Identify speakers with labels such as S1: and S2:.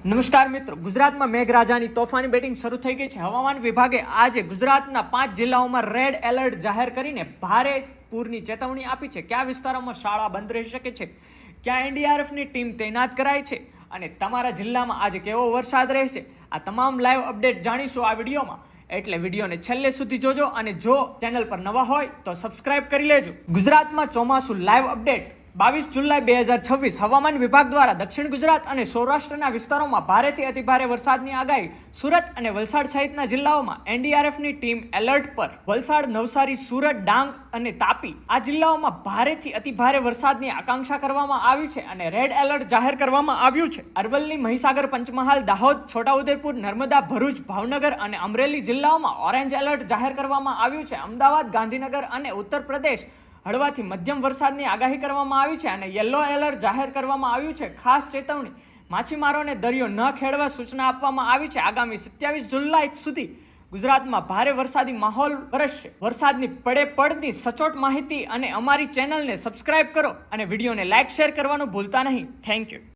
S1: નમસ્કાર મિત્રો, ગુજરાતમાં મેઘરાજાની તોફાની બેટિંગ શરૂ થઈ ગઈ છે. હવામાન વિભાગે આજે ગુજરાતના 5 જિલ્લાઓમાં રેડ એલર્ટ જાહેર કરીને ભારે પૂરની ચેતવણી આપી છે. કયા વિસ્તારોમાં શાળા બંધ રહી શકે છે, ક્યાં એનડીઆરએફની ટીમ તૈનાત કરાઈ છે અને તમારા જિલ્લામાં આજે કેવો વરસાદ રહેશે, આ તમામ લાઈવ અપડેટ જાણીશું આ વિડીયોમાં. એટલે વિડીયોને છેલ્લે સુધી જોજો અને જો ચેનલ પર નવા હોય તો સબસ્ક્રાઇબ કરી લેજો. ગુજરાતમાં ચોમાસું લાઈવ અપડેટ 22 જુલાઈ 2026 હવામાન વિભાગ દ્વારા દક્ષિણ ગુજરાત અને સૌરાષ્ટ્રના વિસ્તારોમાં ભારેથી અતિભારે વરસાદની આગાહી. સુરત અને વલસાડ સહિતના જિલ્લાઓમાં એનડીઆરએફની ટીમ એલર્ટ પર. વલસાડ, નવસારી, સુરત, ડાંગ અને તાપી આ જિલ્લાઓમાં ભારેથી અતિભારે વરસાદની આકાંક્ષા કરવામાં આવી છે અને રેડ એલર્ટ જાહેર કરવામાં આવ્યું છે. અરવલ્લી, મહીસાગર, પંચમહાલ, દાહોદ, છોટાઉદેપુર, નર્મદા, ભરૂચ, ભાવનગર અને અમરેલી જિલ્લાઓમાં ઓરેન્જ એલર્ટ જાહેર કરવામાં આવ્યું છે. અમદાવાદ, ગાંધીનગર અને ઉત્તર પ્રદેશ હળવાથી મધ્યમ વરસાદની આગાહી કરવામાં આવી છે અને યલો એલર્ટ જાહેર કરવામાં આવ્યું છે. ખાસ ચેતવણી, માછીમારોને દરિયો ન ખેડવા સૂચના આપવામાં આવી છે. આગામી 27 જુલાઈ સુધી ગુજરાતમાં ભારે વરસાદી માહોલ વરસશે. વરસાદની પડની સચોટ માહિતી અને અમારી ચેનલને સબસ્ક્રાઇબ કરો અને વિડીયોને લાઇક શેર કરવાનું ભૂલતા નહીં. Thank you.